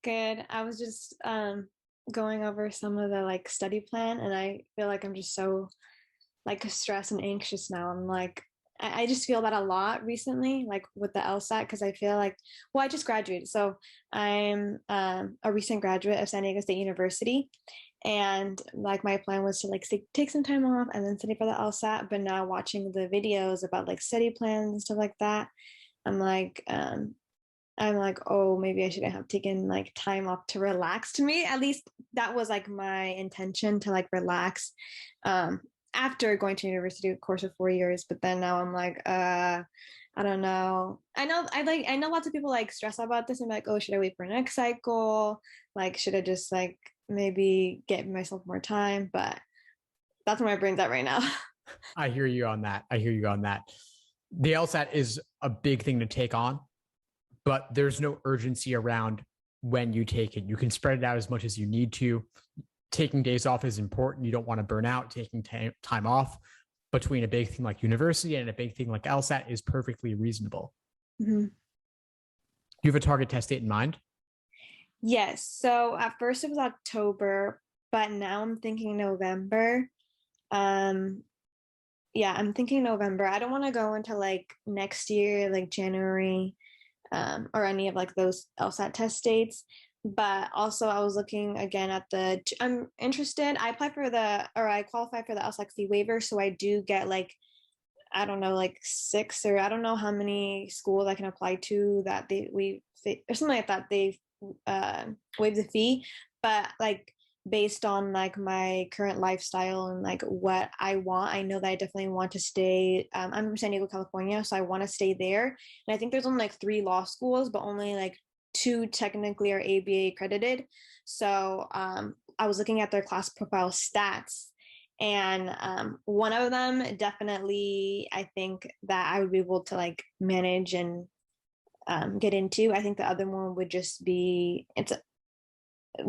Good. I was just going over some of the like study plan, and I feel like I'm just so like stressed and anxious now. I'm like I just feel that a lot recently, like with the LSAT, because I feel like, well, I just graduated. So I'm a recent graduate of San Diego State University. And like my plan was to like take some time off and then study for the LSAT. But now watching the videos about like study plans and stuff like that, I'm like, I'm like, oh, maybe I shouldn't have taken like time off to relax. To me, at least that was like my intention to like relax after going to university, of course, for 4 years. But then now I'm like, I don't know. I know lots of people like stress about this and be like, oh, should I wait for next cycle? Like, should I just like maybe get myself more time? But that's where my brain's at right now. I hear you on that. I hear you on that. The LSAT is a big thing to take on, but there's no urgency around when you take it. You can spread it out as much as you need to. Taking days off is important. You don't want to burn out. Taking time off between a big thing like university and a big thing like LSAT is perfectly reasonable. Mm-hmm. Do you have a target test date in mind? Yes. So at first it was October, but now I'm thinking November. Um, yeah, I'm thinking November. I don't want to go into like next year, like January, or any of like those LSAT test dates. But also, I was looking again at I'm interested. I applied for or I qualified for the LSAT waiver, so I do get like I don't know, like six or I don't know how many schools I can apply to that or something like that. They waive the fee, but like based on like my current lifestyle and like what I want, I know that I definitely want to stay. I'm from San Diego, California, so I want to stay there. And I think there's only like three law schools, but only like two technically are ABA accredited. So I was looking at their class profile stats, and one of them definitely I think that I would be able to like manage and get into. I think the other one would just be it's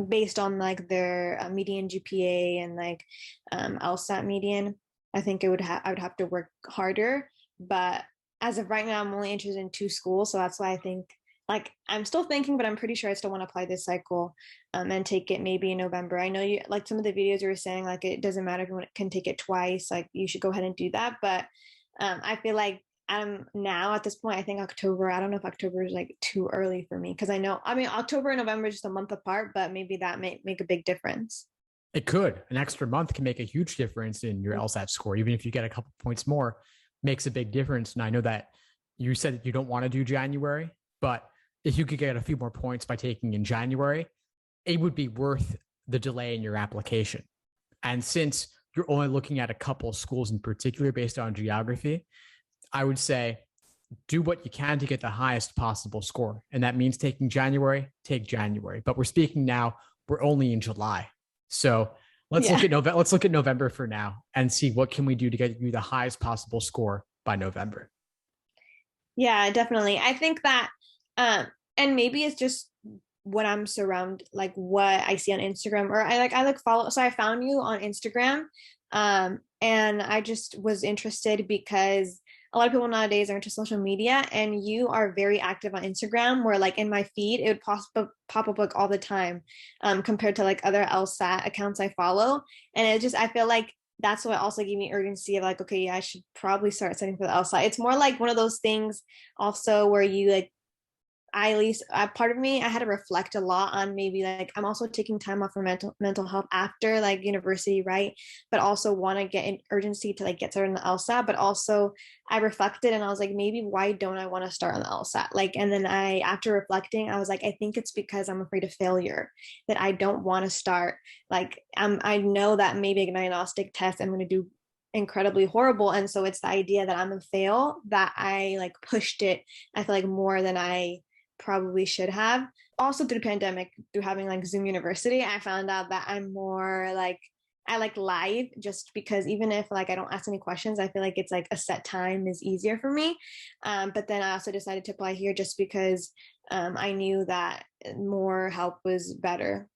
based on like their median GPA and like LSAT median. I think I would have to work harder, but as of right now, I'm only interested in two schools, so that's why I think like I'm still thinking, but I'm pretty sure I still want to apply this cycle and take it maybe in November. I know you like some of the videos you were saying like it doesn't matter if you can take it twice, like you should go ahead and do that. But I feel like I'm now at this point, I think October, I don't know if October is like too early for me because I mean, October and November is just a month apart, but maybe that may make a big difference. It could. An extra month can make a huge difference in your LSAT score. Even if you get a couple points more, makes a big difference. And I know that you said that you don't want to do January, but if you could get a few more points by taking in January, it would be worth the delay in your application. And since you're only looking at a couple of schools in particular based on geography, I would say do what you can to get the highest possible score. And that means taking January, take January. But we're speaking now, we're only in July. So let's Yeah. let's look at November for now and see what can we do to get you the highest possible score by November. Yeah, definitely. I think that and maybe it's just what I'm surrounded like what I see on Instagram or I like follow so I found you on Instagram and I just was interested because a lot of people nowadays are into social media and you are very active on Instagram where like in my feed it would pop up like all the time compared to like other LSAT accounts I follow, and it just I feel like that's what also gave me urgency of like, okay, yeah, I should probably start studying for the LSAT. It's more like one of those things also where you like I at least part of me I had to reflect a lot on maybe like I'm also taking time off for mental health after like university, right? But also want to get an urgency to like get started on the LSAT. But also I reflected and I was like, maybe why don't I want to start on the LSAT? Like, and then I after reflecting, I was like, I think it's because I'm afraid of failure that I don't want to start. Like I know that maybe a diagnostic test I'm going to do incredibly horrible, and so it's the idea that I'm gonna fail that I like pushed it I feel like more than I probably should have. Also through the pandemic, through having like Zoom University, I found out that I'm more like I like live just because even if like I don't ask any questions, I feel like it's like a set time is easier for me. But then I also decided to apply here just because I knew that more help was better.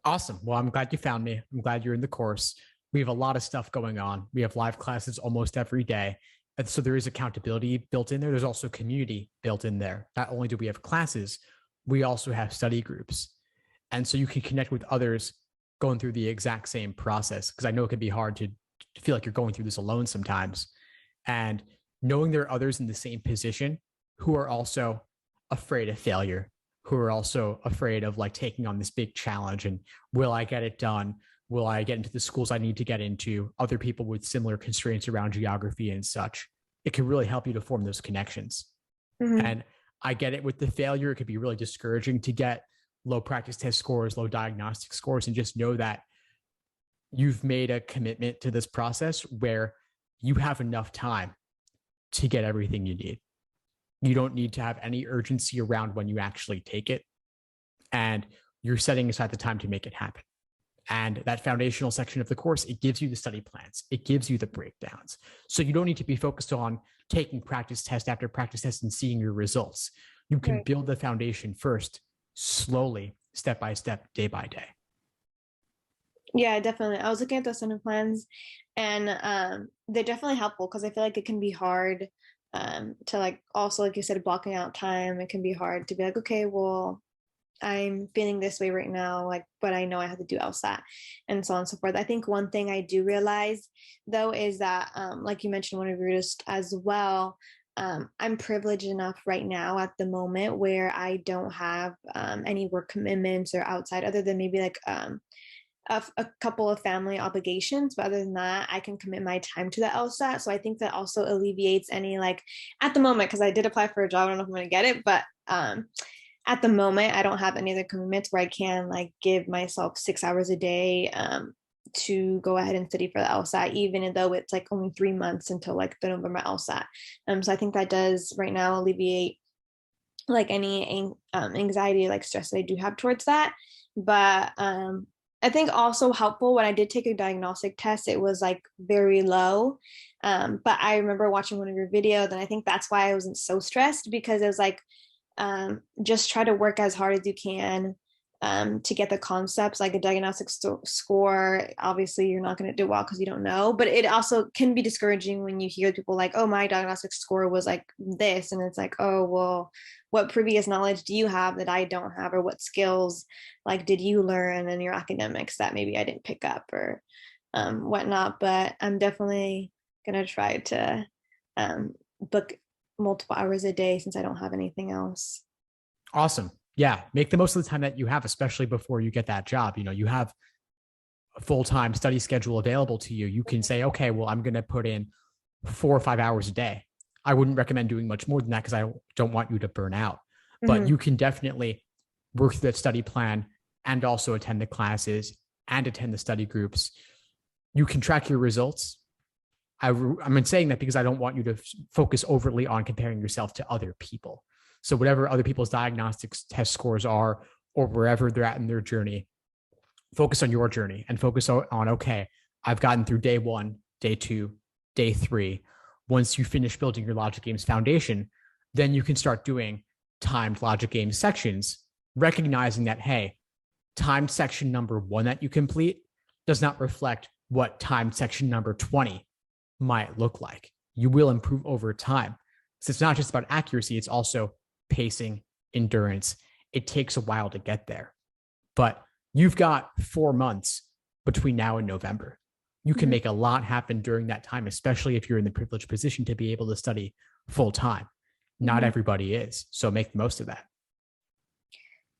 Awesome. Well, I'm glad you found me. I'm glad you're in the course. We have a lot of stuff going on. We have live classes almost every day. And so there is accountability built in there. There's also community built in there. Not only do we have classes, we also have study groups. And so you can connect with others going through the exact same process. Because I know it can be hard to feel like you're going through this alone sometimes. And knowing there are others in the same position who are also afraid of failure, who are also afraid of like taking on this big challenge and will I get it done? Will I get into the schools I need to get into? Other people with similar constraints around geography and such. It can really help you to form those connections. Mm-hmm. And I get it with the failure. It could be really discouraging to get low practice test scores, low diagnostic scores, and just know that you've made a commitment to this process where you have enough time to get everything you need. You don't need to have any urgency around when you actually take it. And you're setting aside the time to make it happen. And that foundational section of the course, it gives you the study plans. It gives you the breakdowns. So you don't need to be focused on taking practice test after practice test and seeing your results. You can build the foundation first, slowly, step by step, day by day. Yeah, definitely. I was looking at those study plans, and they're definitely helpful because I feel like it can be hard to like also, like you said, blocking out time. It can be hard to be like, okay, well, I'm feeling this way right now, like, but I know I have to do LSAT and so on and so forth. I think one thing I do realize though is that, like you mentioned one of your just as well, I'm privileged enough right now at the moment where I don't have any work commitments or outside other than maybe like a couple of family obligations, but other than that, I can commit my time to the LSAT. So I think that also alleviates any like at the moment, because I did apply for a job, I don't know if I'm going to get it, but at the moment, I don't have any other commitments where I can like give myself 6 hours a day to go ahead and study for the LSAT, even though it's like only 3 months until like the November LSAT. So I think that does right now alleviate like any anxiety, like stress that I do have towards that. But I think also helpful when I did take a diagnostic test, it was like very low. But I remember watching one of your videos, and I think that's why I wasn't so stressed because it was like, just try to work as hard as you can to get the concepts. Like a diagnostic score, obviously you're not going to do well because you don't know, but it also can be discouraging when you hear people like, oh, my diagnostic score was like this, and it's like, oh, well, what previous knowledge do you have that I don't have, or what skills like did you learn in your academics that maybe I didn't pick up or whatnot. But I'm definitely gonna try to book multiple hours a day since I don't have anything else. Awesome. Yeah. Make the most of the time that you have, especially before you get that job. You know, you have a full-time study schedule available to you. You can say, okay, well, I'm going to put in 4 or 5 hours a day. I wouldn't recommend doing much more than that because I don't want you to burn out. But you can definitely work through that study plan and also attend the classes and attend the study groups. You can track your results. I'm saying that because I don't want you to focus overtly on comparing yourself to other people. So whatever other people's diagnostics test scores are, or wherever they're at in their journey, focus on your journey and focus on, okay, I've gotten through day 1, day 2, day 3. Once you finish building your logic games foundation, then you can start doing timed logic games sections, recognizing that, hey, timed section number 1 that you complete does not reflect what timed section number 20 might look like. You will improve over time. So it's not just about accuracy, it's also pacing, endurance. It takes a while to get there. But you've got 4 months between now and November. You can make a lot happen during that time, especially if you're in the privileged position to be able to study full time. Not everybody is. So make the most of that.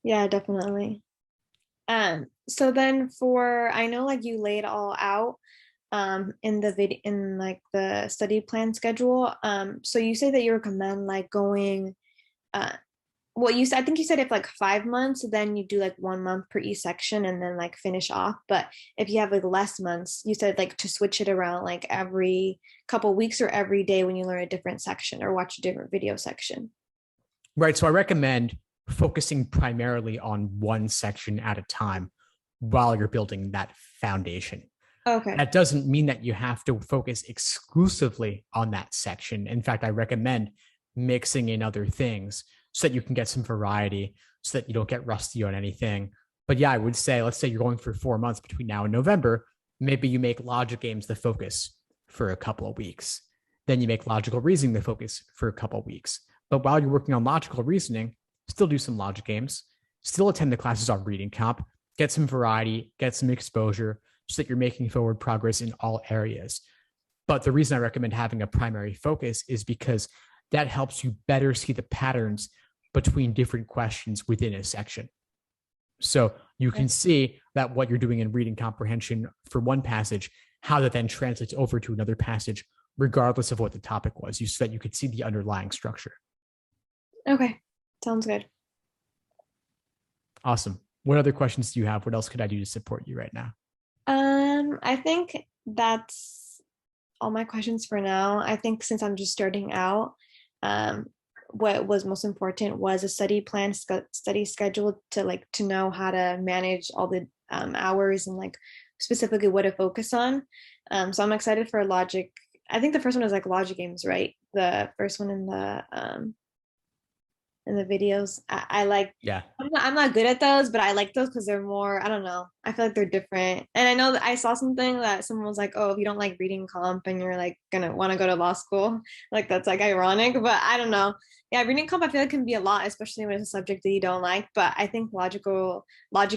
Yeah, definitely. So then I know like you laid all out in the video in like the study plan schedule. So you say that you recommend like going well, I think you said if like 5 months, then you do like 1 month per each section and then like finish off. But if you have like less months, you said like to switch it around like every couple weeks or every day when you learn a different section or watch a different video section. Right. So I recommend focusing primarily on one section at a time while you're building that foundation. Okay. That doesn't mean that you have to focus exclusively on that section. In fact, I recommend mixing in other things so that you can get some variety, so that you don't get rusty on anything. But yeah, I would say, let's say you're going for 4 months between now and November. Maybe you make logic games the focus for a couple of weeks. Then you make logical reasoning the focus for a couple of weeks. But while you're working on logical reasoning, still do some logic games, still attend the classes on reading comp, get some variety, get some exposure so that you're making forward progress in all areas. But the reason I recommend having a primary focus is because that helps you better see the patterns between different questions within a section. So you can see that what you're doing in reading comprehension for one passage, how that then translates over to another passage, regardless of what the topic was, so that you could see the underlying structure. Okay, sounds good. Awesome. What other questions do you have? What else could I do to support you right now? I think that's all my questions for now. I think since I'm just starting out, what was most important was a study plan, study schedule to know how to manage all the hours and like specifically what to focus on. So I'm excited for logic. I think the first one is like logic games, right? The first one in the videos. I like. Yeah. I'm not good at those, but I like those because they're more, I don't know. I feel like they're different. And I know that I saw something that someone was like, oh, if you don't like reading comp and you're like gonna want to go to law school, like that's like ironic, but I don't know. Yeah, reading comp I feel like can be a lot, especially when it's a subject that you don't like. But I think logic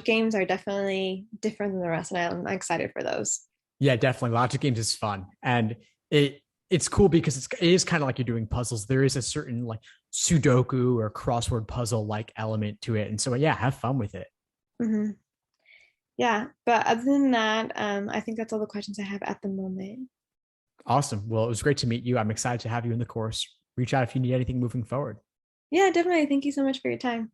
games are definitely different than the rest, and I'm excited for those. Yeah, definitely. Logic games is fun. And it's cool because it is kind of like you're doing puzzles. There is a certain like Sudoku or crossword puzzle like element to it. And so, yeah, have fun with it. Mm-hmm. Yeah, but other than that, I think that's all the questions I have at the moment. Awesome. Well, it was great to meet you. I'm excited to have you in the course. Reach out if you need anything moving forward. Yeah, definitely. Thank you so much for your time.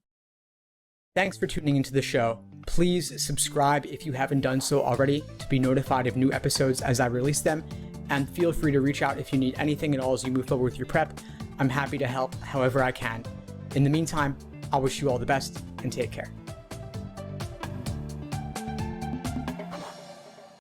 Thanks for tuning into the show. Please subscribe if you haven't done so already to be notified of new episodes as I release them. And feel free to reach out if you need anything at all as you move forward with your prep. I'm happy to help however I can. In the meantime, I'll wish you all the best and take care.